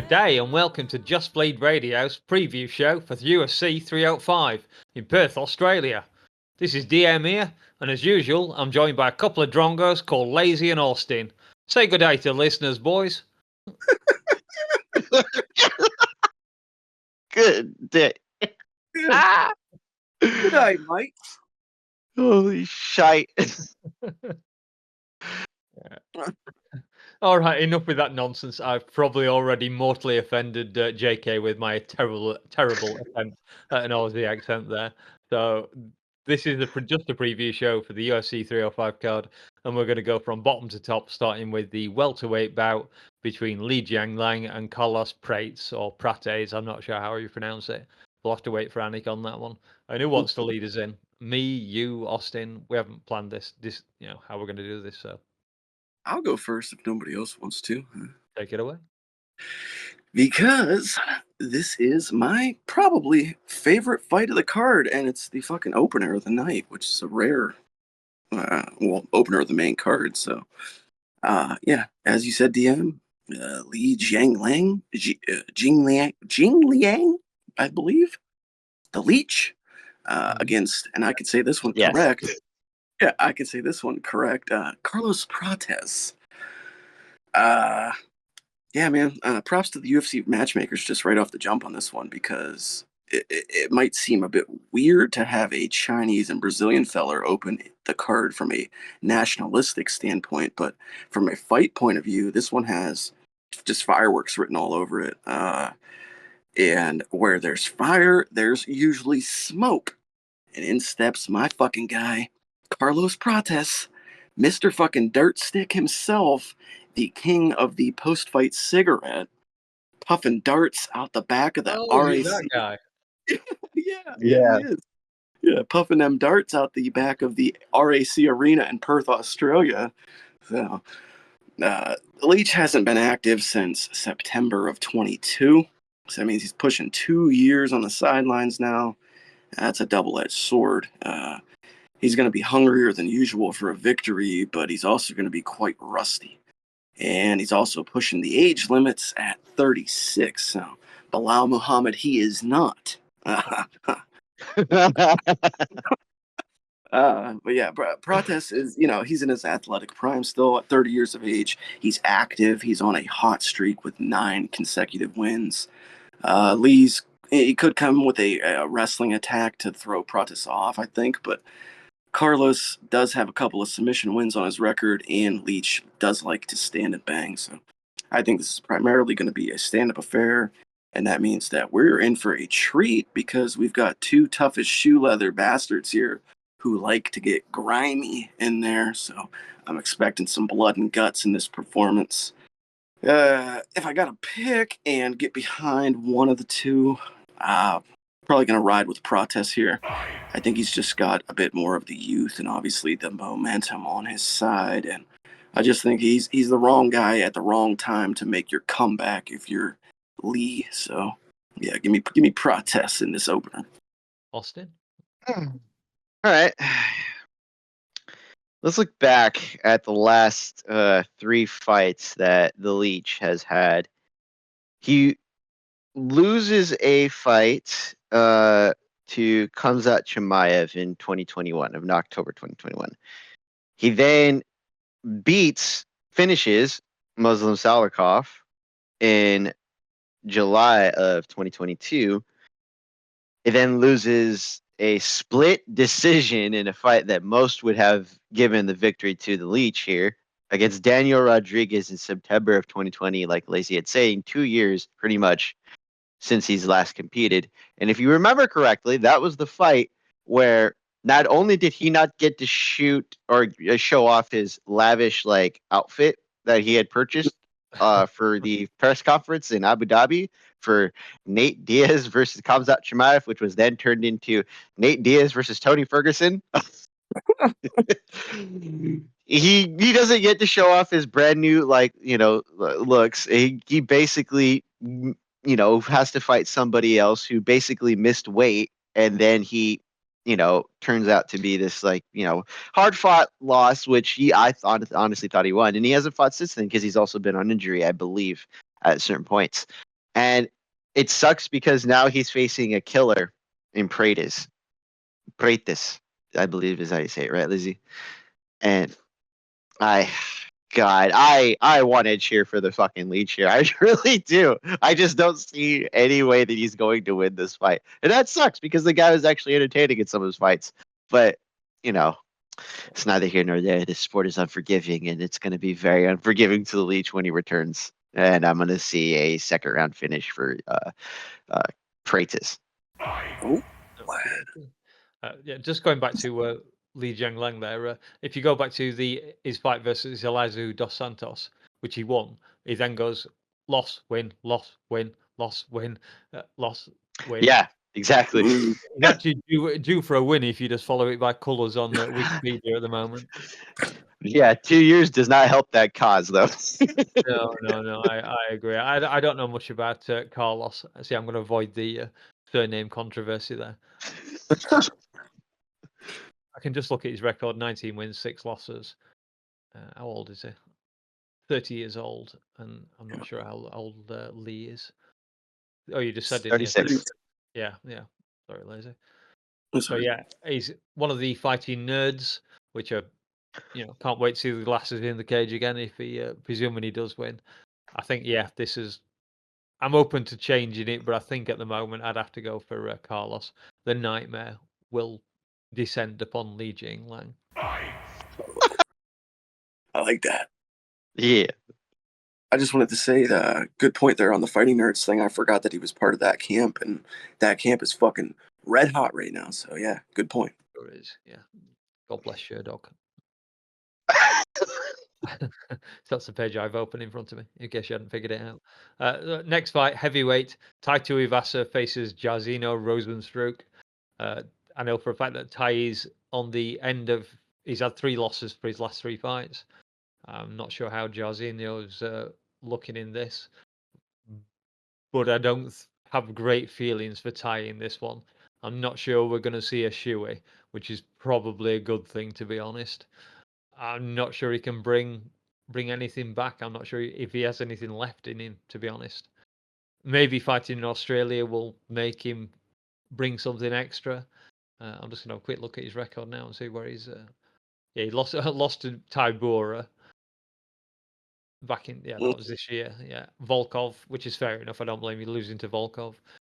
day and welcome to Just Bleed Radio's preview show for UFC 305 in Perth, Australia. This is DM here, and as usual, I'm joined by a couple of drongos called Lazy and Austin. Say good day to listeners, boys. Good day. Ah! Good night, Mike. Holy shite. All right, enough with that nonsense. I've probably already mortally offended JK with my terrible attempt at an Aussie accent there. So this is just a preview show for the UFC 305 card, and we're going to go from bottom to top, starting with the welterweight bout between Li Jiangliang and Carlos Prates, or Prates. I'm not sure how you pronounce it. We'll have to wait for Anik on that one. And who wants to lead us in? Me, you, Austin. We haven't planned this. How we're going to do this. So I'll go first if nobody else wants to. take it away. Because this is my probably favorite fight of the card, and it's the fucking opener of the night, which is a rare, opener of the main card. So, yeah, as you said, DM, Li Jiangliang, Jingliang, I believe, the Leech, against, and I could say this one Yes. correct. Yeah, I can say this one correct. Carlos Prates. Yeah, man. Props to the UFC matchmakers just right off the jump on this one, because it might seem a bit weird to have a Chinese and Brazilian feller open the card from a nationalistic standpoint, but from a fight point of view, this one has just fireworks written all over it. And where there's fire, there's usually smoke. And in steps my fucking guy, Carlos Prates, Mr. fucking Dirt Stick himself, the king of the post-fight cigarette, puffing darts out the back of the RAC. That guy. Yeah, Yeah. he is. Yeah, puffing them darts out the back of the RAC arena in Perth, Australia. So, Leach hasn't been active since September of 22. So that means he's pushing 2 years on the sidelines now. That's a double-edged sword. He's going to be hungrier than usual for a victory, but he's also going to be quite rusty. And he's also pushing the age limits at 36. So, Bilal Muhammad, he is not. But yeah, Prates is, he's in his athletic prime still at 30 years of age. He's active. He's on a hot streak with 9 consecutive wins. He could come with a wrestling attack to throw Prates off, I think, but Carlos does have a couple of submission wins on his record, and Leach does like to stand and bang. So I think this is primarily going to be a stand-up affair, and that means that we're in for a treat because we've got 2 toughest shoe leather bastards here who like to get grimy in there. So I'm expecting some blood and guts in this performance. If I got to pick and get behind one of the two, probably going to ride with Prates here. I think he's just got a bit more of the youth and obviously the momentum on his side. And I just think he's the wrong guy at the wrong time to make your comeback if you're Lee. So, yeah, give me Prates in this opener. Austin? All right. Let's look back at the last 3 fights that the Leech has had. He loses a fight to Khamzat Chimaev in 2021, in October 2021. He then finishes Muslim Salikov in July of 2022. He then loses a split decision in a fight that most would have given the victory to the Leech here against Daniel Rodriguez in September of 2020. Like Lacey had saying, 2 years pretty much since he's last competed. And if you remember correctly, that was the fight where not only did he not get to shoot or show off his lavish outfit that he had purchased for the press conference in Abu Dhabi for Nate Diaz versus Khamzat Chimaev, which was then turned into Nate Diaz versus Tony Ferguson. He doesn't get to show off his brand new looks. He basically has to fight somebody else who basically missed weight, and then he turns out to be this hard fought loss, which I honestly thought he won, and he hasn't fought since then because he's also been on injury, I believe, at certain points. And it sucks because now he's facing a killer in Pratis. I believe is how you say it, right, Lizzie? And I God, I want to cheer for the fucking lead here. I really do. I just don't see any way that he's going to win this fight. And that sucks because the guy was actually entertaining in some of his fights. But, you know, it's neither here nor there. This sport is unforgiving, and it's going to be very unforgiving to the Leech when he returns. And I'm going to see a second round finish for Pratis. Oh, Yeah, just going back to Li Jiangleng there. If you go back to his fight versus Elizu dos Santos, which he won, he then goes loss, win, loss, win, loss, win, loss, win. Yeah, exactly. mm, He's actually due for a win if you just follow it by colours on Wikipedia at the moment. Yeah, 2 years does not help that cause, though. No. I agree. I don't know much about Carlos. See, I'm going to avoid the surname controversy there. I can just look at his record: 19 wins, 6 losses. How old is he? 30 years old, and I'm not sure how old Lee is. Oh, you just said it. 36. Yeah. Sorry, lazy. I'm So sorry. yeah, he's one of the fighting nerds, which are, can't wait to see the glasses in the cage again if he, presuming he does win. I think this is. I'm open to changing it, but I think at the moment I'd have to go for Carlos. The nightmare will descend upon Li Jinglang. I like that. Yeah. I just wanted to say good point there on the fighting nerds thing. I forgot that he was part of that camp, and that camp is fucking red hot right now. So yeah, good point. Sure is, yeah. God bless your dog. So that's the page I've opened in front of me, in case you hadn't figured it out. Next fight, heavyweight. Taito Ivasa faces Jairzinho Rosenstruck. I know for a fact that Tai is on the end of... He's had 3 losses for his last 3 fights. I'm not sure how Jairzinho's looking in this. But I don't have great feelings for Tai in this one. I'm not sure we're going to see a Shui, which is probably a good thing, to be honest. I'm not sure he can bring anything back. I'm not sure if he has anything left in him, to be honest. Maybe fighting in Australia will make him bring something extra. I'm just going to have a quick look at his record now and see where he's... he lost to Tybura back in... Yeah, that was this year. Yeah, Volkov, which is fair enough. I don't blame you losing to Volkov.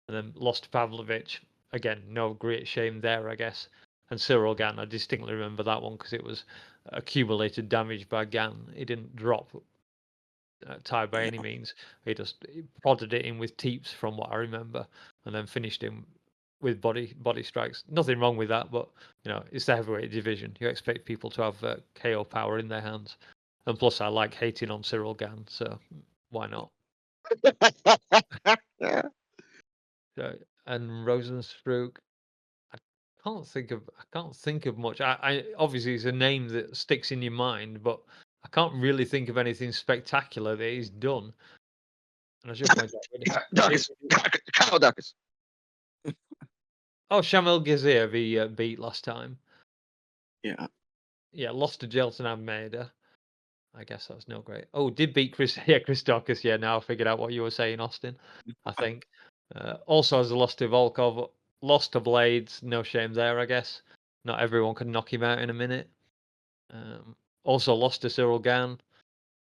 And then lost to Pavlovich. Again, no great shame there, I guess. And Cyril Gann, I distinctly remember that one because it was accumulated damage by Gann. He didn't drop Tai by any means. He just prodded it in with teeps, from what I remember, and then finished him with body strikes. Nothing wrong with that, but it's the heavyweight division. You expect people to have KO power in their hands. And plus, I like hating on Cyril Gann, so why not? So, and Rosenstruck, I can't think of much. I obviously it's a name that sticks in your mind, but I can't really think of anything spectacular that he's done. And I should point out, Kyle Dawkins. oh, Shamil Gaziev he beat last time. Yeah. Lost to Jelton Almeida. I guess that's no great. Oh, did beat Chris. Yeah, Chris Dawkins. Yeah, now I figured out what you were saying, Austin. I think. Also has a loss to Volkov. Lost to Blades. No shame there, I guess. Not everyone can knock him out in a minute. Also lost to Cyril Gann.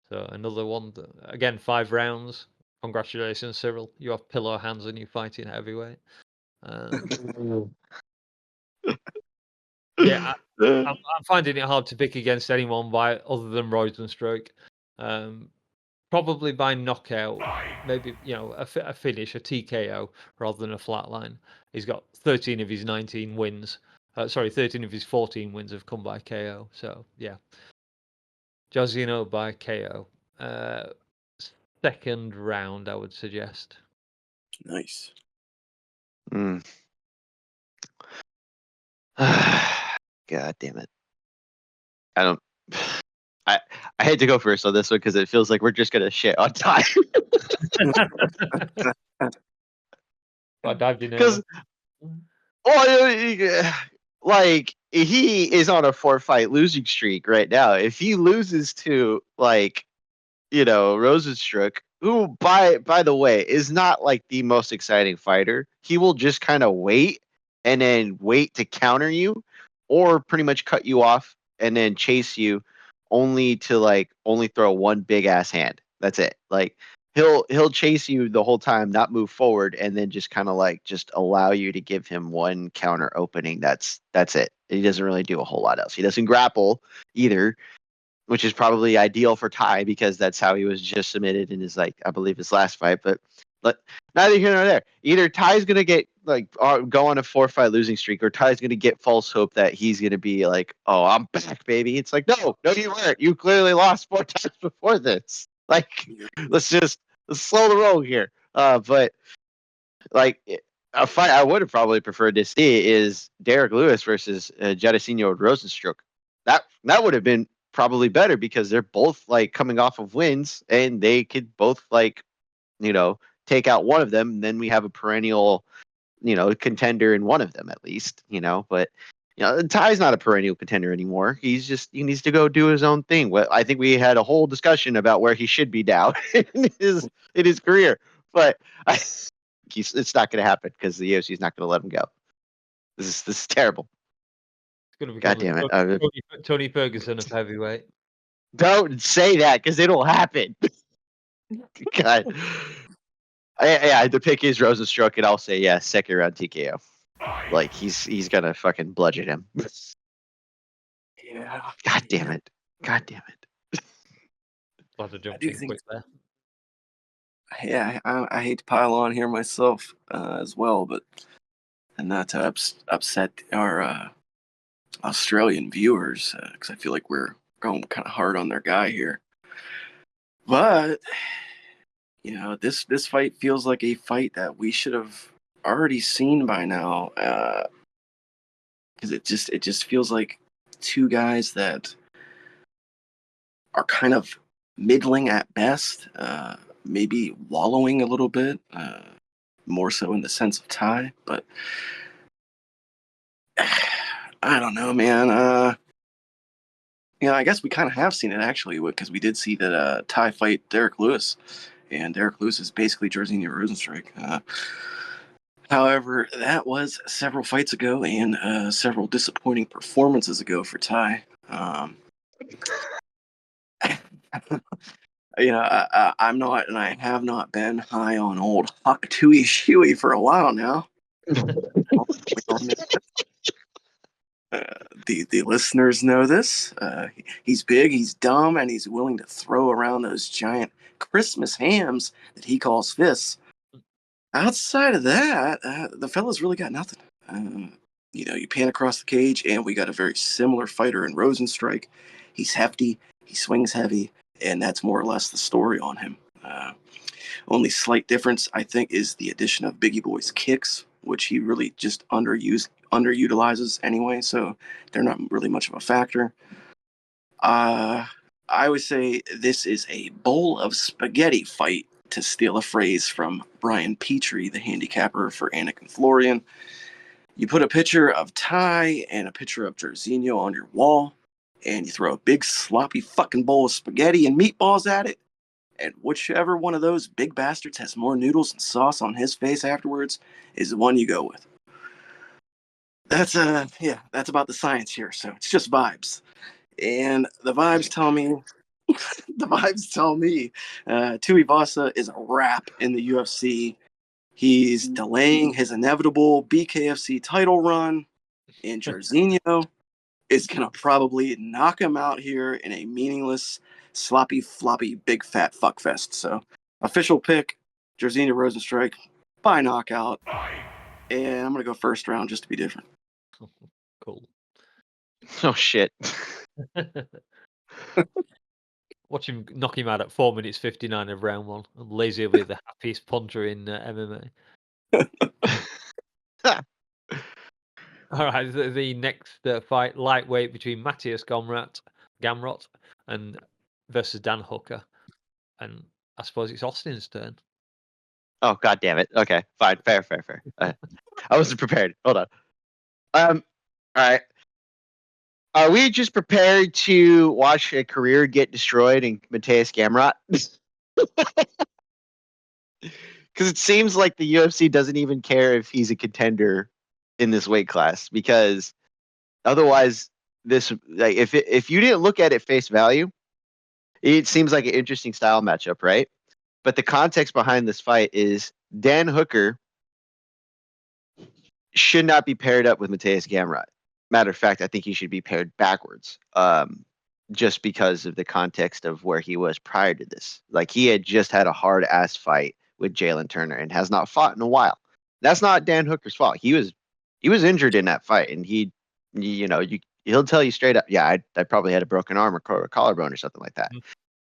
So another one. Again, 5 rounds. Congratulations, Cyril. You have pillow hands and you fight in heavyweight. Yeah, I'm finding it hard to pick against anyone other than Rosenstruck. Probably by knockout, maybe a finish, a TKO rather than a flatline. He's got 13 of his 19 wins. 13 of his 14 wins have come by KO. So yeah, Jairzinho by KO. Second round, I would suggest. Nice. God damn it! I had to go first on this one because it feels like we're just gonna shit on time. I dived in Because, like, he is on a 4-fight losing streak right now. If he loses to Rosenstruck, who by the way is not like the most exciting fighter. He will just kind of wait and then wait to counter you, or pretty much cut you off and then chase you, only to like only throw one big ass hand. That's it. Like he'll chase you the whole time, not move forward, and then just kind of like just allow you to give him one counter opening. That's it. He doesn't really do a whole lot else. He doesn't grapple either, which is probably ideal for Ty because that's how he was just submitted in his, like, I believe his last fight. But neither here nor there. Either Ty's gonna get like go on a 4-fight losing streak, or Ty's gonna get false hope that he's gonna be like, oh, I'm back, baby. It's like, no, you weren't. You clearly lost 4 times before this. Like, let's slow the roll here. But like a fight I would have probably preferred to see is Derek Lewis versus Jairzinho Rosenstruck. That would have been probably better because they're both like coming off of wins and they could both like, take out one of them, and then we have a perennial, contender in one of them at least, but Ty's not a perennial contender anymore. He needs to go do his own thing. Well, I think we had a whole discussion about where he should be now in his career, but it's not going to happen because the UFC is not going to let him go. This is terrible. It's going to God become damn it. Tony Ferguson of heavyweight. Don't say that because it'll happen. God. The pick is Rosenstruck, and I'll say second round TKO. Like he's gonna fucking bludgeon him. Yeah. God damn it. Glad I jumped do in think- quick there. Yeah, I hate to pile on here myself as well, but and not to upset our Australian viewers because I feel like we're going kind of hard on their guy here. But this fight feels like a fight that we should have already seen by now, because it just feels like two guys that are kind of middling at best, maybe wallowing a little bit, more so in the sense of Ty. But I don't know, man. I guess we kind of have seen it actually, because we did see that Ty fight Derek Lewis, and Derek Lewis is basically Jairzinho Rosenstruck. However, that was several fights ago and several disappointing performances ago for Ty. I'm not, and I have not been high on old Huck Tui Shuey for a while now. The listeners know this. He's big, he's dumb, and he's willing to throw around those giant Christmas hams that he calls fists. Outside of that, the fella's really got nothing. You pan across the cage, and we got a very similar fighter in Rosenstrike. He's hefty, he swings heavy, and that's more or less the story on him. Only slight difference, I think, is the addition of Biggie Boy's kicks, which he really just underutilizes anyway, so they're not really much of a factor. I would say this is a bowl of spaghetti fight, to steal a phrase from Brian Petrie, the handicapper for Anakin Florian. You put a picture of Ty and a picture of Jairzinho on your wall, and you throw a big sloppy fucking bowl of spaghetti and meatballs at it, and whichever one of those big bastards has more noodles and sauce on his face afterwards is the one you go with. That's about the science here, so it's just vibes. And the vibes tell me Tuivasa is a wrap in the UFC. He's delaying his inevitable BKFC title run, and Jairzinho is going to probably knock him out here in a meaningless, sloppy, floppy, big fat fuckfest. So, official pick, Jairzinho Rosenstrike by knockout. And I'm going to go first round just to be different. Cool. Oh, shit. Watch him knock him out at 4 minutes 59 of round one. And Lazy will be the happiest punter in MMA. All right, the next fight, lightweight between Matthias Gamrot and versus Dan Hooker. And I suppose it's Austin's turn. Oh, god damn it. Okay, fine. Fair. I wasn't prepared. Hold on. All right. Are we just prepared to watch a career get destroyed in Matthias Gamrot? Because it seems like the UFC doesn't even care if he's a contender in this weight class, because otherwise, this like if you didn't look at it face value, it seems like an interesting style matchup, right? But the context behind this fight is Dan Hooker should not be paired up with Mateus Gamrot. Matter of fact, I think he should be paired backwards. Just because of the context of where he was prior to this. Like, he had just had a hard ass fight with Jalen Turner and has not fought in a while. That's not Dan Hooker's fault. He was injured in that fight, and he'll tell you straight up, yeah, I probably had a broken arm or a collarbone or something like that.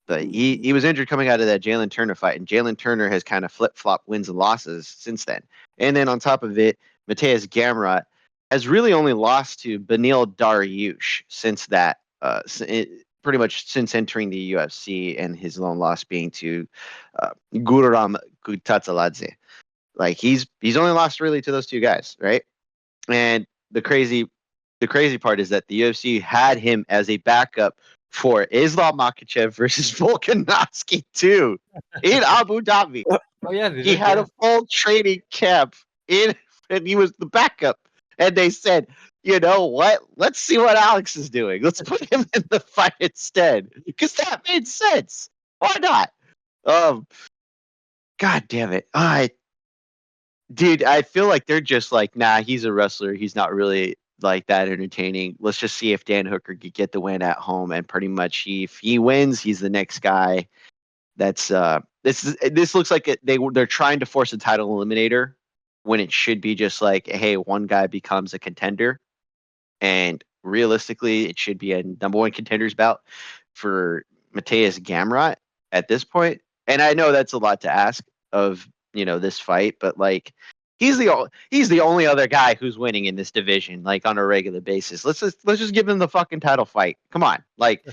But he was injured coming out of that Jalen Turner fight, and Jalen Turner has kind of flip-flopped wins and losses since then. And then on top of it, Mateus Gamrot has really only lost to Beneil Dariush since that, pretty much since entering the UFC, and his lone loss being to Guram Kutateladze. Like, he's only lost really to those two guys, right? And the crazy part is that the UFC had him as a backup for Islam Makhachev versus Volkanovski too in Abu Dhabi. Oh yeah, He had a full training camp and he was the backup. And they said, you know what? Let's see what Alex is doing. Let's put him in the fight instead, because that made sense. Why not? God damn it! Dude, I feel like they're just like, nah, he's a wrestler. He's not really like that entertaining. Let's just see if Dan Hooker could get the win at home, and pretty much if he wins, he's the next guy. That's this looks like they're trying to force a title eliminator when it should be just like, hey, one guy becomes a contender, and realistically, it should be a number one contenders bout for Mateus Gamrot at this point. And I know that's a lot to ask of this fight, but like, he's the only other guy who's winning in this division, like, on a regular basis. Let's just give him the fucking title fight. Come on, like,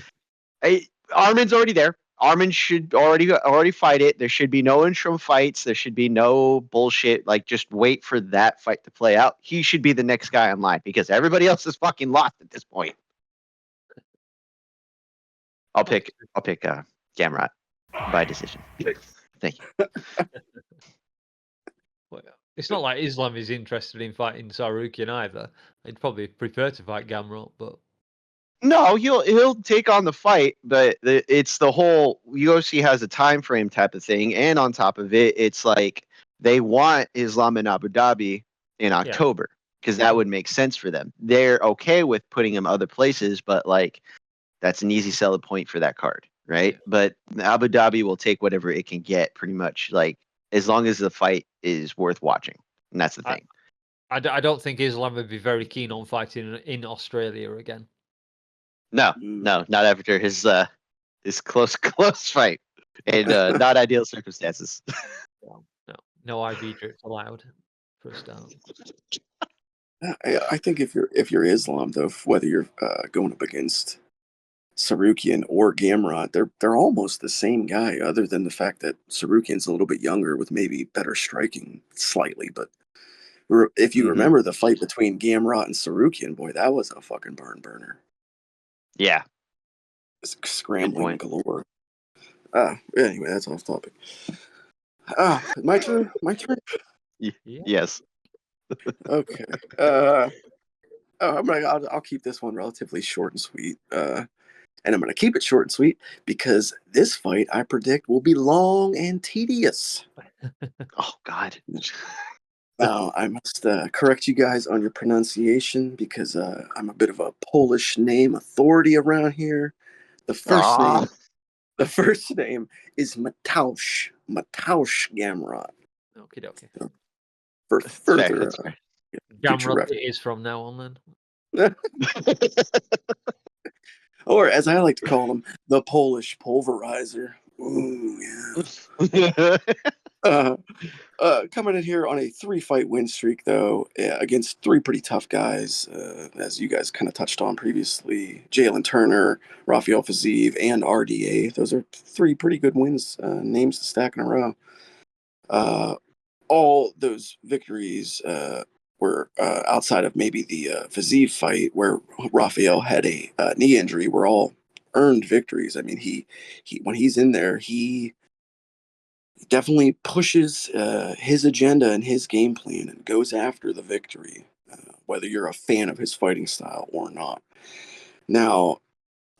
Armin's already there. Armin should already fight it. There should be no interim fights. There should be no bullshit. Like, just wait for that fight to play out. He should be the next guy in line, because everybody else is fucking lost at this point. I'll pick Gamrot by decision. Thank you. Well, it's not like Islam is interested in fighting Sarukian either. He'd probably prefer to fight Gamrot, but No, he'll take on the fight, but it's the whole UFC has a time frame type of thing, and on top of it, it's like they want Islam in Abu Dhabi in October, because that would make sense for them. They're okay with putting him other places, but like, that's an easy selling point for that card, right? Yeah. But Abu Dhabi will take whatever it can get, pretty much, like, as long as the fight is worth watching, and that's the thing. I don't think Islam would be very keen on fighting in Australia again. No, not after his close fight and not ideal circumstances. No IV drips allowed for a start. I think if you're Islam, though, whether you're going up against Sarukian or Gamrot, they're almost the same guy, other than the fact that Sarukian's a little bit younger with maybe better striking slightly. But if you remember the fight between Gamrot and Sarukian, boy, that was a fucking barn burner. Yeah. Scrambling galore. Anyway, that's off topic. My turn? Yes. Okay. I'll keep this one relatively short and sweet. And I'm going to keep it short and sweet because this fight, I predict, will be long and tedious. Oh, God. Now, I must correct you guys on your pronunciation, because I'm a bit of a Polish name authority around here. The first name is Mateusz Gamrot. Okay. Further, Gamrot it is from now on then. Or, as I like to call him, the Polish pulverizer. Ooh, yeah. Coming in here on a 3-fight win streak, though, against 3 pretty tough guys, as you guys kind of touched on previously. Jalen Turner, Rafael Fiziev, and RDA. Those are 3 pretty good wins, names to stack in a row. All those victories were outside of maybe the Fiziev fight, where Rafael had a knee injury, were all earned victories. I mean, he when he's in there, he definitely pushes his agenda and his game plan and goes after the victory, whether you're a fan of his fighting style or not. Now,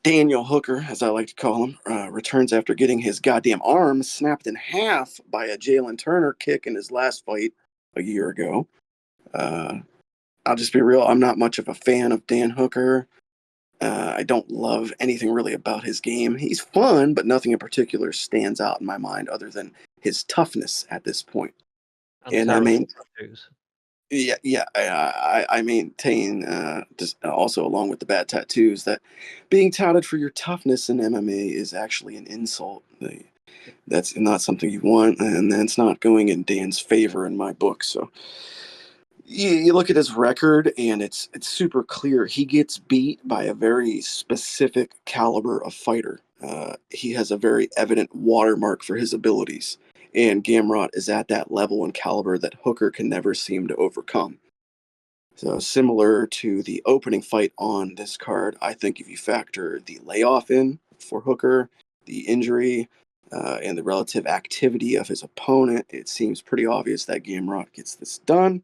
Daniel Hooker, as I like to call him, returns after getting his goddamn arm snapped in half by a Jalen Turner kick in his last fight a year ago. Uh, I'll just be real, I'm not much of a fan of Dan Hooker. I don't love anything really about his game. He's fun, but nothing in particular stands out in my mind other than his toughness at this point. And And I terrible mean, tattoos. yeah, I maintain, just also along with the bad tattoos, that being touted for your toughness in MMA is actually an insult. That's not something you want, and that's not going in Dan's favor in my book. So you look at his record, and it's super clear. He gets beat by a very specific caliber of fighter. He has a very evident watermark for his abilities, and Gamrot is at that level and caliber that Hooker can never seem to overcome. So similar to the opening fight on this card, I think if you factor the layoff in for Hooker, the injury, and the relative activity of his opponent, it seems pretty obvious that Gamrot gets this done.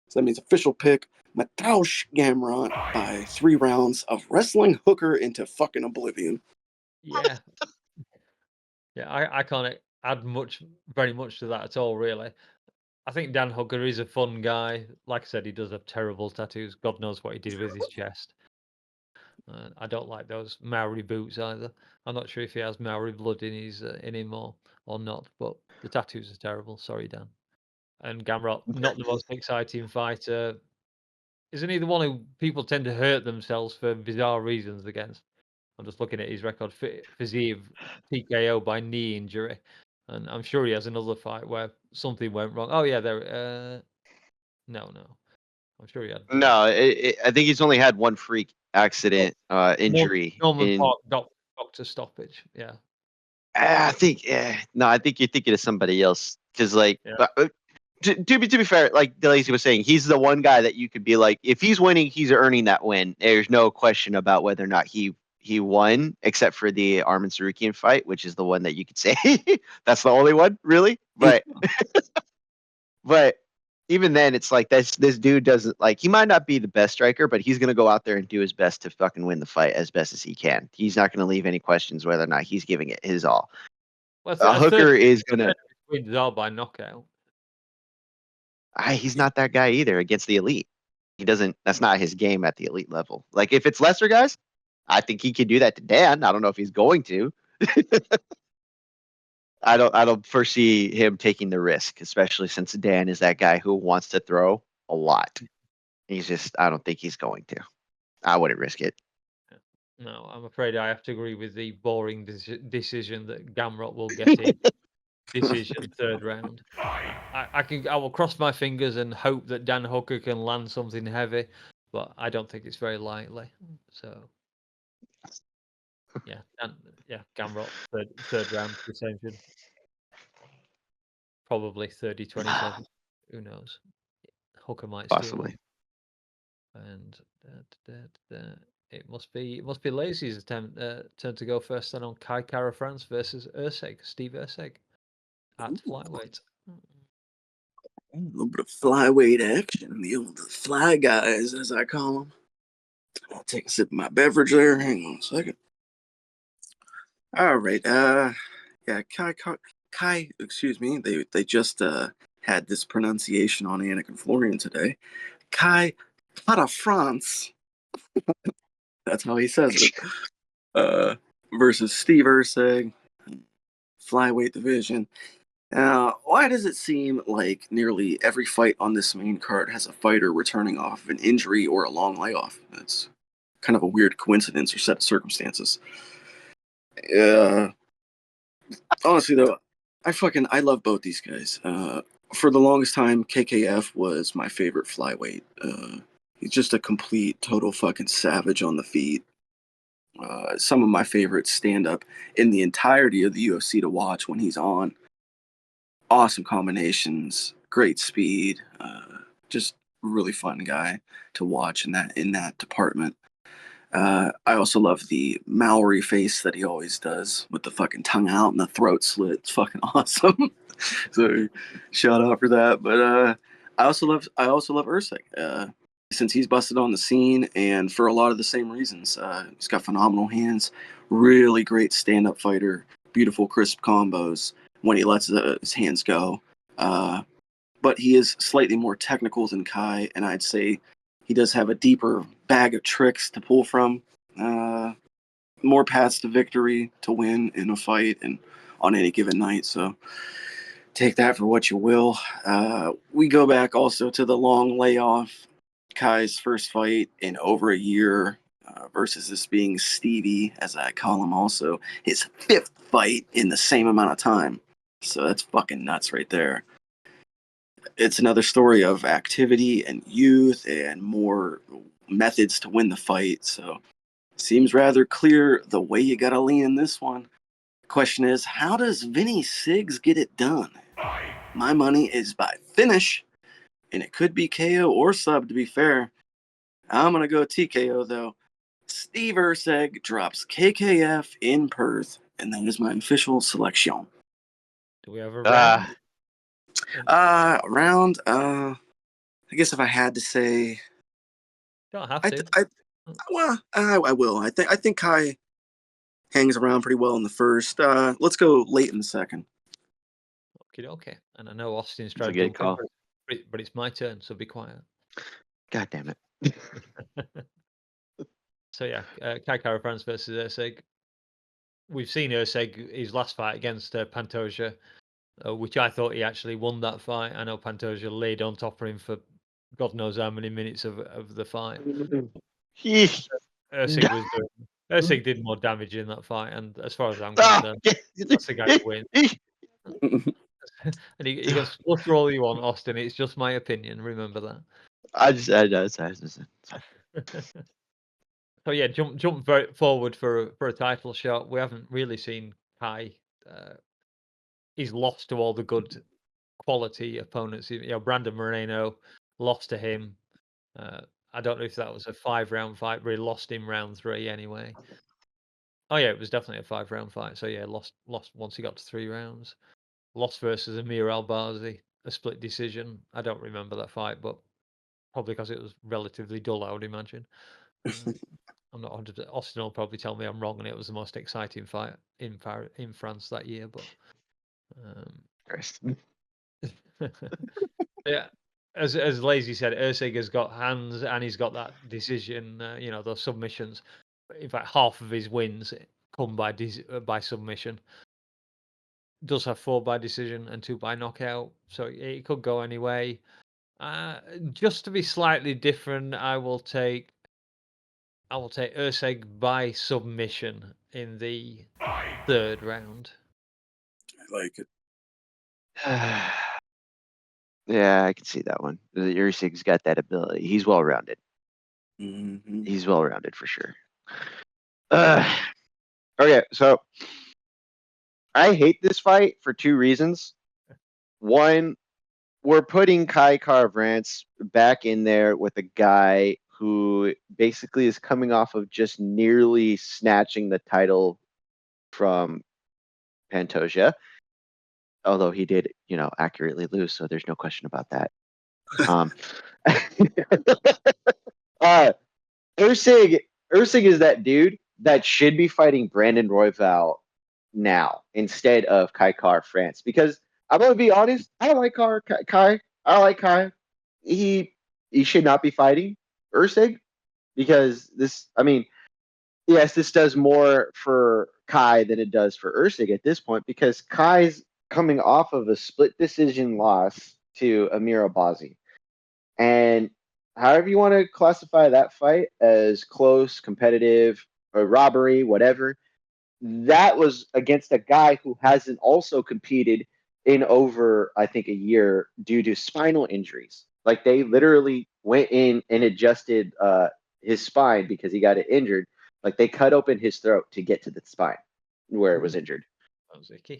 So that means official pick Mataush Gamrot by 3 rounds of wrestling Hooker into fucking oblivion. Yeah. Yeah, I can't add very much to that at all, really. I think Dan Hooker is a fun guy. Like I said, he does have terrible tattoos. God knows what he did with his chest. I don't like those Maori boots either. I'm not sure if he has Maori blood in him or not, but the tattoos are terrible. Sorry, Dan. And Gamrot, not the most exciting fighter. Isn't he the one who people tend to hurt themselves for bizarre reasons against? I'm just looking at his record. Fiziev TKO by knee injury, and I'm sure he has another fight where something went wrong. Oh yeah, there. No. I'm sure he had. No, I think he's only had one freak accident injury Norman in. Park doctor stoppage. Yeah, I think, no, I think you're thinking of somebody else. Because, like, yeah. to be fair, like Lazy was saying, he's the one guy that you could be like, if he's winning, he's earning that win. There's no question about whether or not he won, except for the Armin Sarukian fight, which is the one that you could say that's the only one, really. But even then, it's like this dude doesn't like. He might not be the best striker, but he's gonna go out there and do his best to fucking win the fight as best as he can. He's not gonna leave any questions whether or not he's giving it his all. Well, A Hooker is gonna. wins are by knockout. He's not that guy either against the elite. He doesn't. That's not his game at the elite level. Like if it's lesser guys, I think he could do that to Dan. I don't know if he's going to. I don't foresee him taking the risk, especially since Dan is that guy who wants to throw a lot. He's just. I don't think he's going to. I wouldn't risk it. No, I'm afraid I have to agree with the boring decision that Gamrot will get in. Decision, third round. I will cross my fingers and hope that Dan Hooker can land something heavy, but I don't think it's very likely. So yeah, Gamrot third round decision. Probably 30-27. Who knows? Hooker might steal Possibly. one. And it must be Lazy's turn to go first then on Kai Kara France versus Steve Urseg at flyweight. A little bit of flyweight action, the old fly guys, as I call them. I'll take a sip of my beverage there. Hang on a second. All right. Yeah, Kai. Excuse me. They just had this pronunciation on Anakin Florian today. Kai Para France. That's how he says it. Versus Steve Urseg, flyweight division. Now, why does it seem like nearly every fight on this main card has a fighter returning off of an injury or a long layoff? That's kind of a weird coincidence or set of circumstances. Honestly though, I love both these guys. For the longest time, KKF was my favorite flyweight. He's just a complete, total fucking savage on the feet. Some of my favorite stand up in the entirety of the UFC to watch when he's on. Awesome combinations, great speed, just really fun guy to watch in that department. I also love the Maori face that he always does with the fucking tongue out and the throat slit. It's fucking awesome. So shout out for that. But I also love Usyk. Since he's busted on the scene, and for a lot of the same reasons. He's got phenomenal hands, really great stand-up fighter, beautiful crisp combos when he lets his hands go. But he is slightly more technical than Kai, and I'd say he does have a deeper bag of tricks to pull from. More paths to victory to win in a fight and on any given night. So take that for what you will. We go back also to the long layoff. Kai's first fight in over a year versus this being Stevie, as I call him, also his fifth fight in the same amount of time. So that's fucking nuts right there. It's another story of activity and youth and more methods to win the fight. So seems rather clear the way you gotta lean in this one. Question is, how does Vinny Siggs get it done? My money is by finish, and it could be KO or sub, to be fair. I'm going to go TKO, though. Steve Urseg drops KKF in Perth, and that is my official selection. Do we have a round? I guess if I had to say, Don't have I, to. I will. I think Kai hangs around pretty well in the first. Let's go late in the second. Okay. And I know Austin's That's a trying to good jump call. in, but it's my turn, so be quiet. God damn it. So yeah, Kai Kara France versus Usyk. We've seen Usyk his last fight against Pantoja, which I thought he actually won that fight. I know Pantoja laid on top of him for God knows how many minutes of the fight. Usyk did more damage in that fight, and as far as I'm concerned, that's the guy who wins. And you can splutter all you want, Austin. It's just my opinion. Remember that. I know. So yeah, jump very forward for a title shot. We haven't really seen Kai. He's lost to all the good quality opponents. Brandon Moreno lost to him. I don't know if that was a 5-round fight, but he lost in round 3 anyway. Oh yeah, it was definitely a 5-round fight. So yeah, lost once he got to 3 rounds. Lost versus Amir Albazi, a split decision. I don't remember that fight, but probably because it was relatively dull, I would imagine. I'm not 100%. Austin will probably tell me I'm wrong, and it was the most exciting fight in France that year. But yeah, as Lazy said, Usyk has got hands, and he's got that decision. Those submissions. In fact, half of his wins come by submission. Does have 4 by decision and 2 by knockout, so it could go any way. Just to be slightly different, I will take Usyk by submission in the 3rd round. I like it. Yeah, I can see that one. Ursyg's got that ability. He's well rounded. Mm-hmm. He's well rounded for sure. Okay, so I hate this fight for 2 reasons. One, we're putting Kai Kara-France back in there with a guy who basically is coming off of just nearly snatching the title from Pantoja. Although he did, accurately lose, so there's no question about that. Usyk is that dude that should be fighting Brandon Royval now instead of Kai Kara-France, because I'm gonna be honest, I don't like Kai. I don't like Kai. He should not be fighting Usyk because yes, this does more for Kai than it does for Usyk at this point, because Kai's coming off of a split decision loss to Amir Albazi. And however you want to classify that fight, as close, competitive, or robbery, whatever, that was against a guy who hasn't also competed in over, I think, a year due to spinal injuries. Like, they literally went in and adjusted his spine because he got it injured. Like, they cut open his throat to get to the spine where it was injured. That was icky.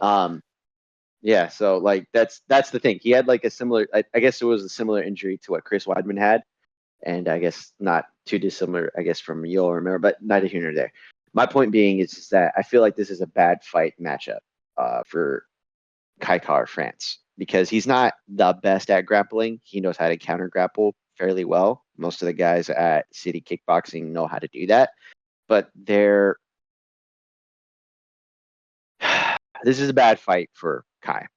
Yeah, so like that's the thing. He had like a similar, I guess it was a similar injury to what Chris Weidman had, and I guess not too dissimilar, I guess, from you'll remember, but neither here nor there. My point being is just that I feel like this is a bad fight matchup for Kaikar France because he's not the best at grappling. He knows how to counter grapple fairly well. Most of the guys at City Kickboxing know how to do that, but this is a bad fight for Kai.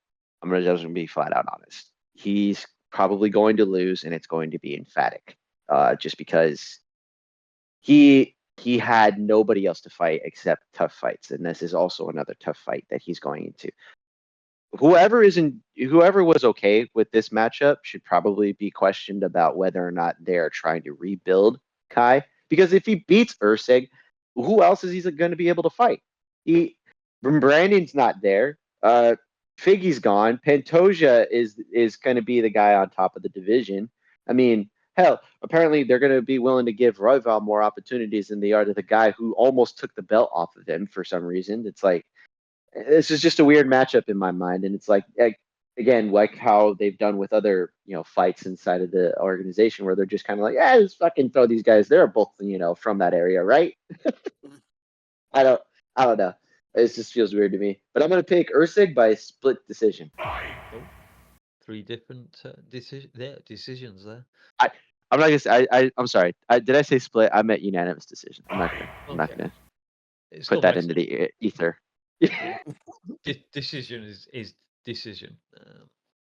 I'm just gonna be flat out honest. He's probably going to lose, and it's going to be emphatic, just because he had nobody else to fight except tough fights, and this is also another tough fight that he's going into. Whoever was okay with this matchup should probably be questioned about whether or not they're trying to rebuild Kai. Because if he beats Ursig, who else is he going to be able to fight? Brandon's not there. Figgy's gone. Pantoja is going to be the guy on top of the division. I mean, hell, apparently they're going to be willing to give Royval more opportunities than they are to the guy who almost took the belt off of him for some reason. It's like, this is just a weird matchup in my mind, and it's like again, like how they've done with other fights inside of the organization, where they're just kind of like, yeah, just fucking throw these guys. They're both from that area, right? I don't I don't know. It just feels weird to me. But I'm gonna pick Ursig by split decision. Oh, 3 different decisions there. I'm not gonna say. I'm sorry. Did I say split? I meant unanimous decision. I'm not gonna put that into the ether. Decision is decision.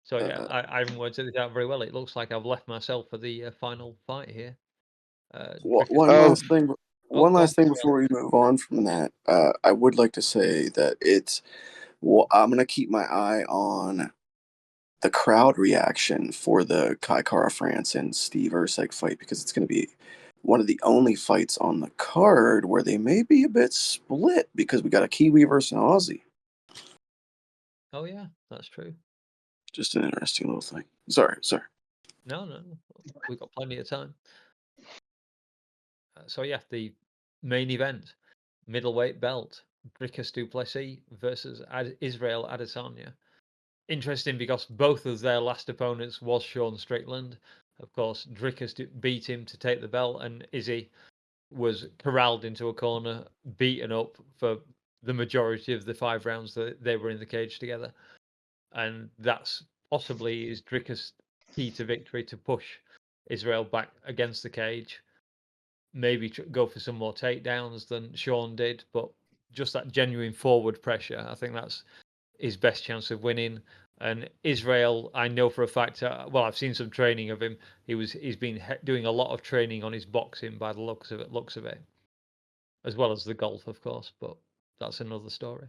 So yeah, I haven't worked it out very well. It looks like I've left myself for the final fight here. One Oh. last thing. One last thing before we move on from that, I would like to say that I'm gonna keep my eye on the crowd reaction for the Kai Kara France and Steve Ursig fight, because it's gonna be one of the only fights on the card where they may be a bit split, because we got a Kiwi versus an Aussie. Oh yeah, that's true. Just an interesting little thing. Sorry. No, we've got plenty of time. So yeah, the main event, middleweight belt, Dricus du Plessis versus Israel Adesanya. Interesting because both of their last opponents was Sean Strickland. Of course, Dricus beat him to take the belt, and Izzy was corralled into a corner, beaten up for the majority of the 5 rounds that they were in the cage together. And that's possibly is Dricus' key to victory, to push Israel back against the cage. Maybe go for some more takedowns than Sean did, but just that genuine forward pressure, I think that's his best chance of winning. And Israel, I know for a fact, well, I've seen some training of him. He's been doing a lot of training on his boxing by the looks of it, as well as the golf, of course, but that's another story.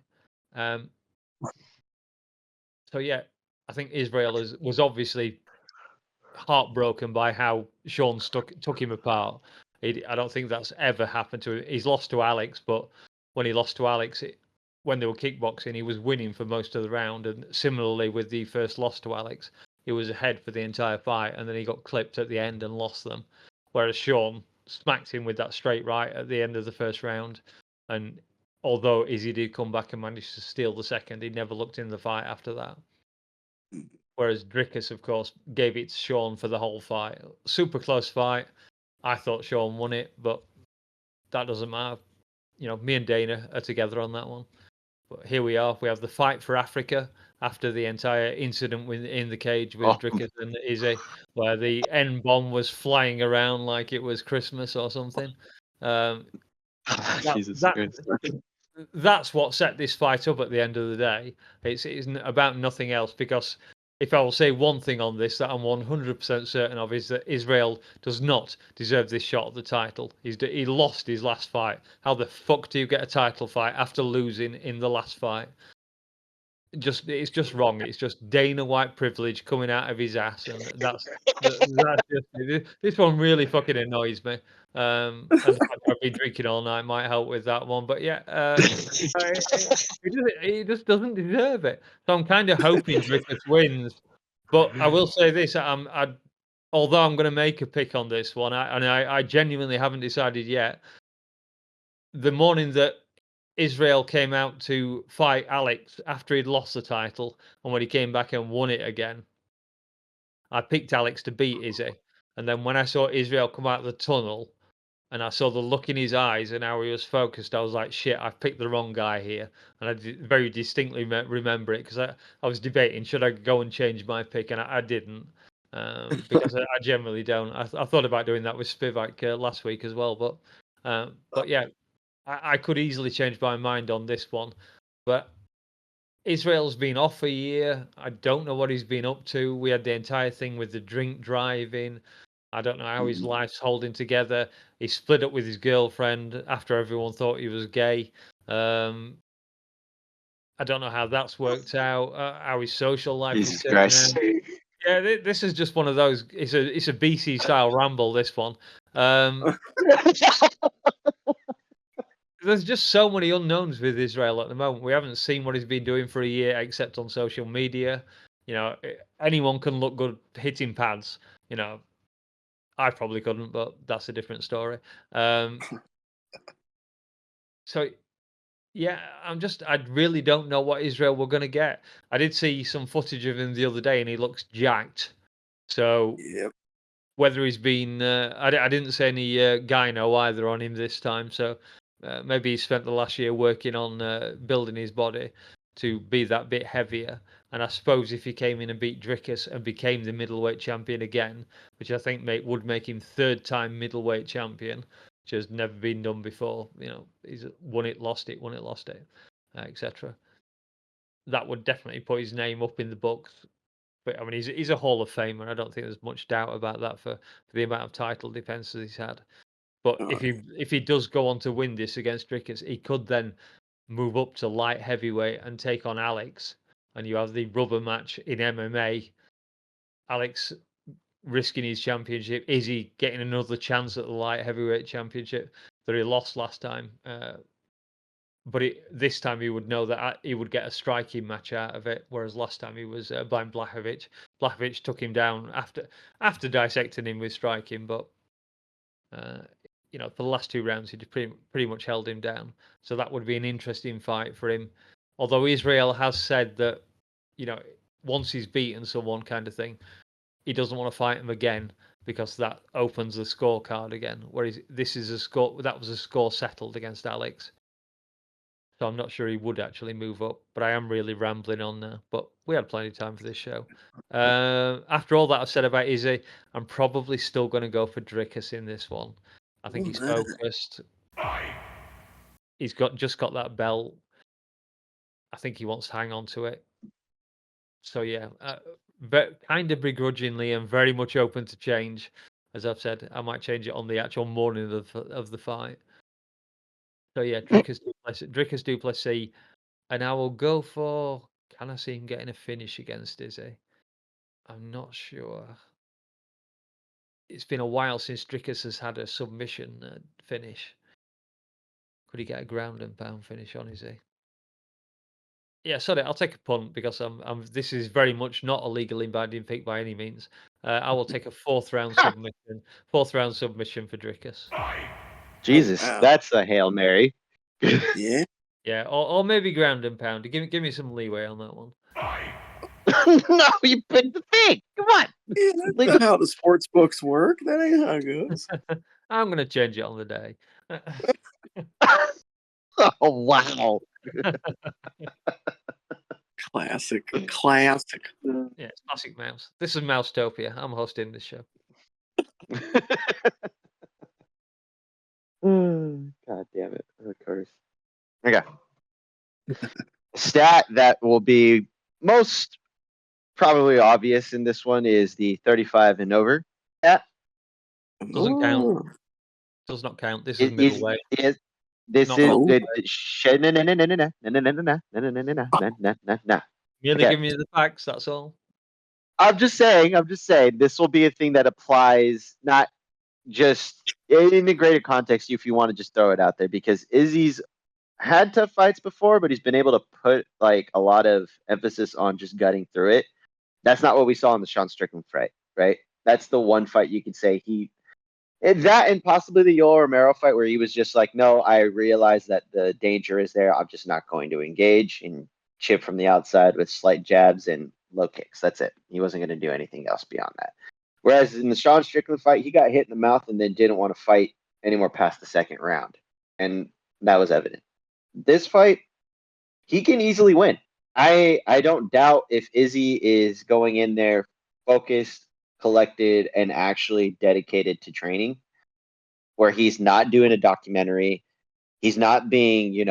So yeah, I think Israel was obviously heartbroken by how Sean took him apart. I don't think that's ever happened to him. He's lost to Alex, but when he lost to Alex, when they were kickboxing, he was winning for most of the round. And similarly with the first loss to Alex, he was ahead for the entire fight, and then he got clipped at the end and lost them. Whereas Sean smacked him with that straight right at the end of the first round. And although Izzy did come back and manage to steal the second, he never looked in the fight after that. Whereas Dricus, of course, gave it to Sean for the whole fight. Super close fight. I thought Sean won it, but that doesn't matter. Me and Dana are together on that one. But here we are. We have the fight for Africa after the entire incident in the cage with Dricus and Izzy, where the N bomb was flying around like it was Christmas or something. Jesus Christ. That's what set this fight up at the end of the day. It's about nothing else, because if I will say one thing on this that I'm 100% certain of, is that Israel does not deserve this shot at the title. He lost his last fight. How the fuck do you get a title fight after losing in the last fight? It's just wrong. It's just Dana White privilege coming out of his ass, and that's just this one really fucking annoys me. And the fact I've been drinking all night might help with that one. But yeah, he just doesn't deserve it. So I'm kind of hoping Dricus wins. But I will say this: although I'm going to make a pick on this one, I genuinely haven't decided yet. The morning that Israel came out to fight Alex after he'd lost the title, and when he came back and won it again, I picked Alex to beat Izzy. And then when I saw Israel come out of the tunnel, and I saw the look in his eyes and how he was focused, I was like, shit, I've picked the wrong guy here. And I very distinctly remember it because I was debating, should I go and change my pick? And I didn't because I generally don't. I thought about doing that with Spivak last week as well. But yeah, I could easily change my mind on this one. But Israel's been off a year. I don't know what he's been up to. We had the entire thing with the drink driving. I don't know how his life's holding together. He split up with his girlfriend after everyone thought he was gay. I don't know how that's worked out. How his social life is Jesus turning Christ. out. Yeah, this is just one of those. It's a BC style ramble. This one. There's just so many unknowns with Israel at the moment. We haven't seen what he's been doing for a year except on social media. You know, anyone can look good hitting pads. You know, I probably couldn't, but that's a different story. So yeah, I really don't know what Israel we're going to get. I did see some footage of him the other day, and he looks jacked. So Yep. whether he's been, I didn't see any gyno either on him this time. So maybe he spent the last year working on building his body to be that bit heavier. And I suppose if he came in and beat Dricus and became the middleweight champion again, which I think would make him third-time middleweight champion, which has never been done before. You know, he's won it, lost it, etc. That would definitely put his name up in the books. But I mean, he's a Hall of Famer. I don't think there's much doubt about that for the amount of title defenses he's had. But if he does go on to win this against Dricus, he could then move up to light heavyweight and take on Alex, and you have the rubber match in MMA. Alex risking his championship. Is he getting another chance at the light heavyweight championship that he lost last time? But this time he would know that he would get a striking match out of it, whereas last time he was by Blachowicz. Blachowicz took him down after dissecting him with striking, but you know, for the last two rounds he just pretty much held him down. So that would be an interesting fight for him. Although Israel has said that, you know, once he's beaten someone, kind of thing, he doesn't want to fight him again because that opens the scorecard again. Whereas this is a score that was a score settled against Alex. So I'm not sure he would actually move up, but I am really rambling on now. But we had plenty of time for this show. After all that I've said about Izzy, I'm probably still going to go for Dricus in this one. I think he's focused. He's just got that belt. I think he wants to hang on to it. So yeah, but kind of begrudgingly and very much open to change. As I've said, I might change it on the actual morning of the fight. So yeah, Dricus du Plessis. And I will go for. Can I see him getting a finish against Izzy? I'm not sure. It's been a while since Dricus has had a submission finish. Could he get a ground and pound finish on Izzy? Yeah, sorry, I'll take a punt because this is very much not a legally binding pick by any means. I will take a fourth round submission. Fourth round submission for Dricus. Jesus, Oh, wow. that's a Hail Mary. Yeah. Yeah, or maybe ground and pound. Give me some leeway on that one. No, you picked the thing. Come on. Yeah, that's not how the sports books work. That ain't how it goes. I'm gonna change it on the day. Oh wow. Classic. Yeah, it's classic Mouse. This is Mousetopia. I'm hosting this show. God damn it. Of course. Okay. Stat that will be most probably obvious in this one is the 35 and over stat. Doesn't count. Ooh. Does not count. This is middleweight. This Not is Merely give me the facts. That's all. I'm just saying. This will be a thing that applies not just in the greater context. If you want to just throw it out there, because Izzy's had tough fights before, but he's been able to put like a lot of emphasis on just gutting through it. That's not what we saw in the Sean Strickland fight, right? That's the one fight you could say that and possibly the Yoel Romero fight where he was just like, no, I realize that the danger is there. I'm just not going to engage and chip from the outside with slight jabs and low kicks. That's it. He wasn't going to do anything else beyond that. Whereas in the Sean Strickland fight, he got hit in the mouth and then didn't want to fight anymore past the second round. And that was evident. This fight, he can easily win. I don't doubt if Izzy is going in there focused, collected, and actually dedicated to training, where he's not doing a documentary. He's not being,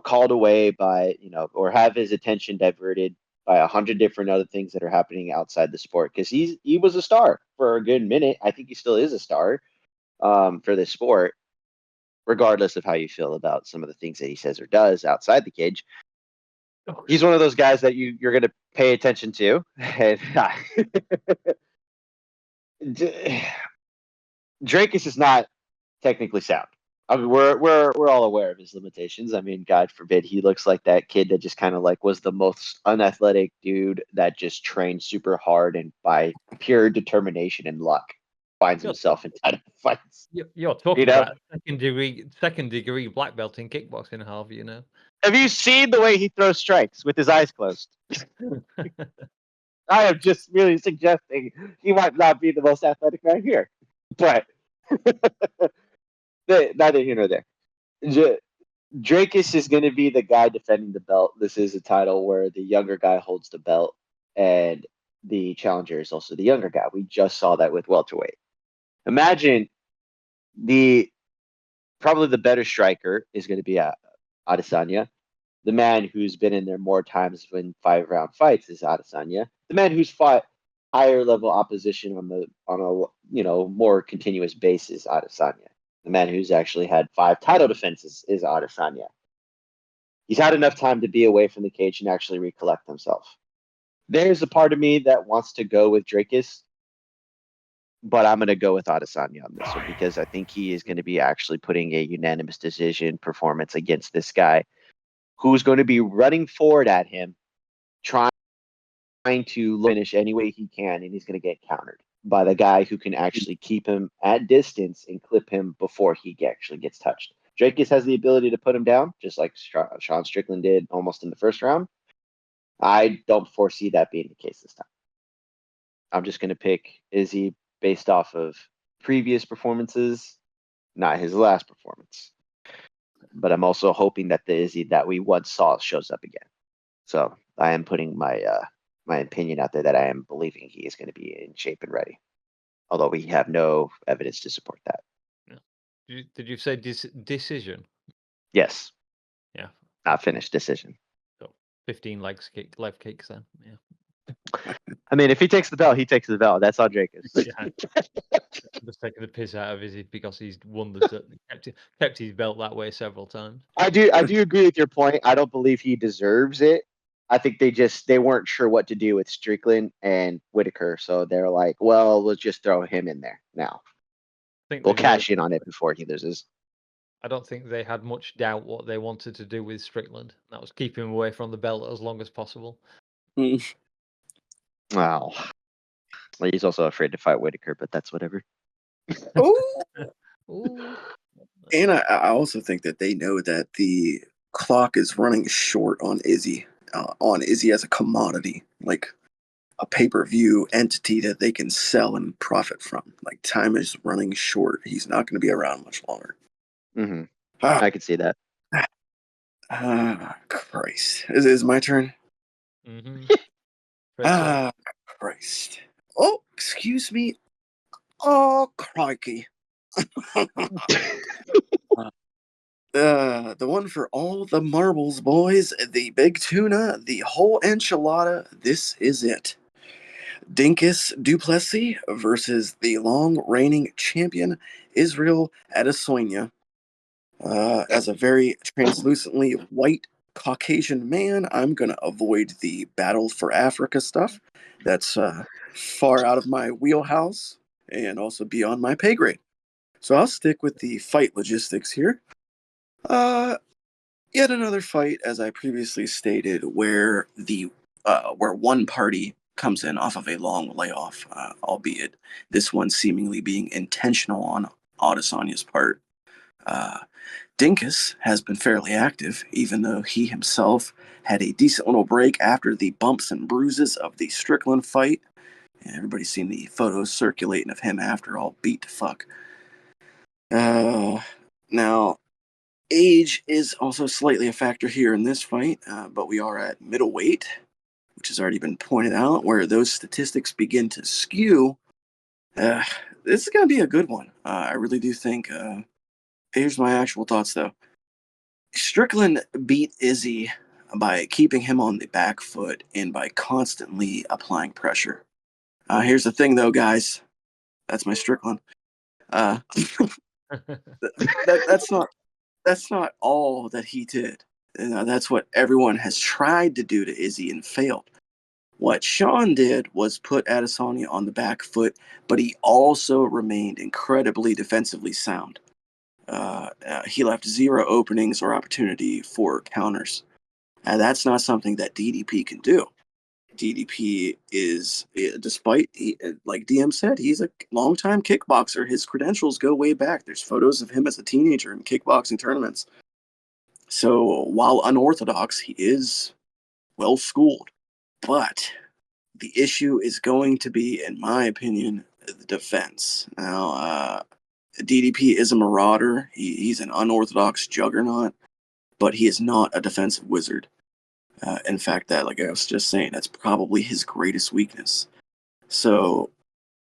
called away by, or have his attention diverted by 100 different other things that are happening outside the sport. Because he was a star for a good minute. I think he still is a star for this sport, regardless of how you feel about some of the things that he says or does outside the cage. He's one of those guys that you're going to pay attention to. And Dracus is not technically sound. I mean, we're all aware of his limitations. I mean, God forbid he looks like that kid that just kind of like was the most unathletic dude that just trained super hard and by pure determination and luck finds himself in title fights. You're talking about second degree black belt in kickboxing, Harvey. Have you seen the way he throws strikes with his eyes closed? I am just really suggesting he might not be the most athletic right here, but neither here nor there. Dracus is going to be the guy defending the belt. This is a title where the younger guy holds the belt, and the challenger is also the younger guy. We just saw that with welterweight. Imagine probably the better striker is going to be Adesanya. The man who's been in there more times in 5-round fights is Adesanya. The man who's fought higher level opposition on a more continuous basis, Adesanya. The man who's actually had 5 title defenses is Adesanya. He's had enough time to be away from the cage and actually recollect himself. There's a part of me that wants to go with Dracus, but I'm going to go with Adesanya on this one because I think he is going to be actually putting a unanimous decision performance against this guy who's going to be running forward at him, trying to finish any way he can, and he's going to get countered by the guy who can actually keep him at distance and clip him before he actually gets touched. Dracus has the ability to put him down, just like Sean Strickland did almost in the first round. I don't foresee that being the case this time. I'm just going to pick Izzy based off of previous performances, not his last performance. But I'm also hoping that the Izzy that we once saw shows up again. So I am putting my opinion out there that I am believing he is going to be in shape and ready. Although we have no evidence to support that. Yeah. Did you say decision? Yes. Yeah. Not finished, decision. So 15 leg kicks then. Yeah. I mean, if he takes the belt, he takes the belt. That's on Dracus. Yeah. I'm just taking the piss out of Izzy because he's won kept his belt that way several times. I do agree with your point. I don't believe he deserves it. I think they weren't sure what to do with Strickland and Whitaker, so they're like, well, let's just throw him in there now. We'll cash in on it before he loses. I don't think they had much doubt what they wanted to do with Strickland. That was keep him away from the belt as long as possible. Wow. Well, he's also afraid to fight Whitaker, but that's whatever. Ooh. And I also think that they know that the clock is running short on Izzy as a commodity, like a pay-per-view entity that they can sell and profit from. Like, time is running short. He's not going to be around much longer. Mm-hmm. I can see that. Christ. Is my turn? Mm-hmm. Christ. Oh, excuse me. Oh, crikey. The one for all the marbles, boys. The big tuna, the whole enchilada. This is it. Dinkus Duplessis versus the long reigning champion Israel Adesanya. As a very translucently white Caucasian man, I'm going to avoid the Battle for Africa stuff. That's far out of my wheelhouse and also beyond my pay grade. So I'll stick with the fight logistics here. Yet another fight, as I previously stated, where where one party comes in off of a long layoff, albeit this one seemingly being intentional on Adesanya's part. Dinkus has been fairly active, even though he himself had a decent little break after the bumps and bruises of the Strickland fight. Everybody's seen the photos circulating of him after all beat to fuck. Now, age is also slightly a factor here in this fight, but we are at middleweight, which has already been pointed out, where those statistics begin to skew. This is going to be a good one. I really do think. Here's my actual thoughts, though. Strickland beat Izzy by keeping him on the back foot and by constantly applying pressure. Here's the thing, though, guys. That's my Strickland. That's not all that he did. That's what everyone has tried to do to Izzy and failed. What Sean did was put Adesanya on the back foot, but he also remained incredibly defensively sound. He left zero openings or opportunity for counters. And that's not something that DDP can do. DDP is, despite, like DM said, he's a longtime kickboxer. His credentials go way back. There's photos of him as a teenager in kickboxing tournaments. So while unorthodox, he is well schooled. But the issue is going to be, in my opinion, the defense. Now, DDP is a marauder. He's an unorthodox juggernaut, but he is not a defensive wizard. In fact, that, like I was just saying, that's probably his greatest weakness. So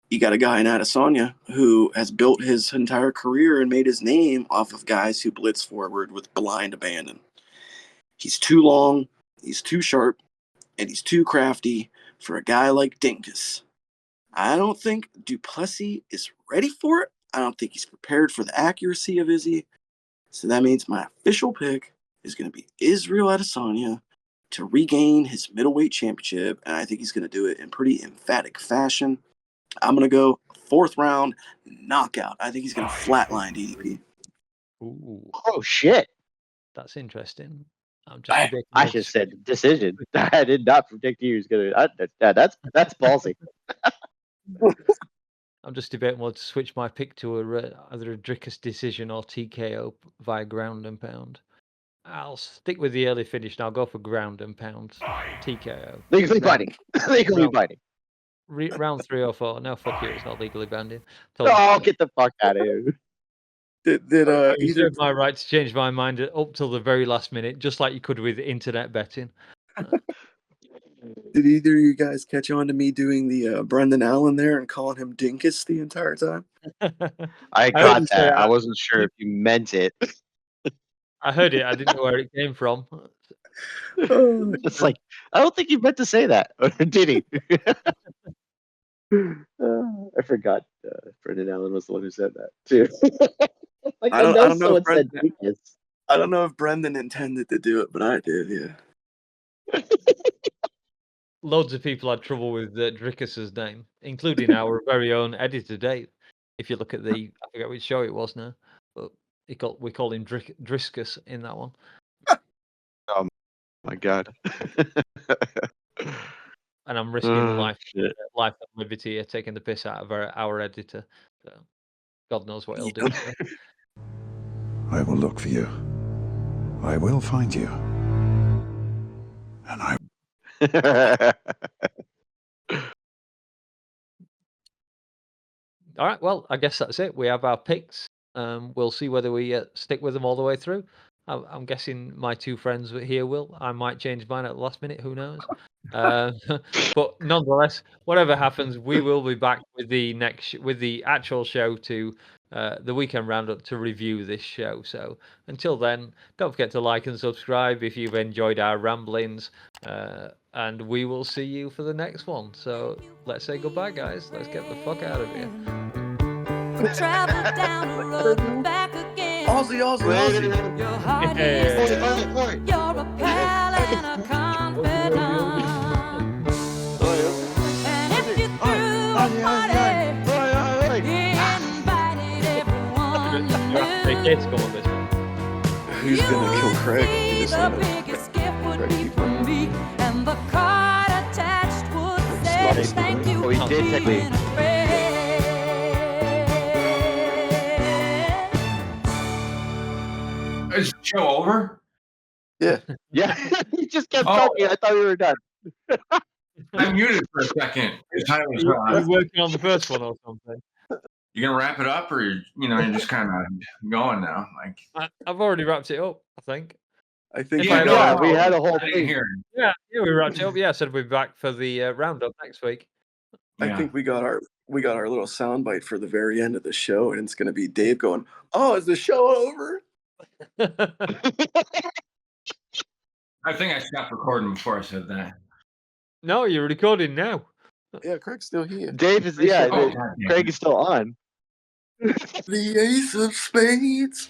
you got a guy in Adesanya who has built his entire career and made his name off of guys who blitz forward with blind abandon. He's too long, he's too sharp, and he's too crafty for a guy like Dinkus. I don't think Plessis is ready for it. I don't think he's prepared for the accuracy of Izzy. So that means my official pick is going to be Israel Adesanya to regain his middleweight championship, and I think he's going to do it in pretty emphatic fashion. I'm going to go 4th round knockout. I think he's going to flatline DDP. Ooh, Oh shit! that's interesting. I'm just debating I what to just said decision. I did not predict he was gonna. That's ballsy. I'm just debating whether to switch my pick to either a Drickus decision or TKO via ground and pound. I'll stick with the early finish and I'll go for ground and pound TKO. Legally binding. Legally round, binding. round 3 or 4. No, fuck you. It's not legally binding. Oh, get the fuck out of here. Did I either reserve my right to change my mind up till the very last minute, just like you could with internet betting. Did either of you guys catch on to me doing the Brendan Allen there and calling him Dinkus the entire time? I heard got you say that. I wasn't sure if you meant it. I heard it. I didn't know where it came from. It's like, I don't think you meant to say that. Or did he? I forgot Brendan Allen was the one who said that too. Like I know someone said weakness. I don't know if Brendan intended to do it, but I did, yeah. Loads of people had trouble with Drickus's name, including our very own editor Dave. If you look at I forget which show it was now, but we call him Driscus in that one. Oh my god! And I'm risking life and liberty here, taking the piss out of our editor. So God knows what he'll do. I will look for you. I will find you. And I. All right, well, I guess that's it. We have our picks. We'll see whether we stick with them all the way through. I'm guessing my 2 friends here will. I might change mine at the last minute. Who knows? But nonetheless, whatever happens, we will be back with the actual show to the weekend roundup to review this show. So until then, don't forget to like and subscribe if you've enjoyed our ramblings. And we will see you for the next one. So let's say goodbye, guys. Let's get the fuck out of here. Travel down the road and back again. Aussie. Your heart is true. You're a pal and a confidant. And if you threw a party, he invited everyone you knew. Who's gonna kill Craig? He just The biggest gift would be from me, and the card attached would say thank you Oh, he for did being technically. a friend. Is the show over? Yeah. Yeah, he just kept Oh. talking. I thought we were done. I muted for a second. Tyler was You on. working on the first one or something? You gonna wrap it up, or you're just kind of going now? Like, I've already wrapped it up, I think. I think Yeah, we no, got we had a whole I didn't thing. hear. Yeah, we wrapped it up. Yeah, I said we'll be back for the roundup next week. I Yeah. think we got our little soundbite for the very end of the show, and it's going to be Dave going, "Oh, is the show over?" I think I stopped recording before I said that. No, you're recording now. Yeah, Craig's still here. Dave is Oh, yeah. God damn Craig it. is still on. The Ace of Spades.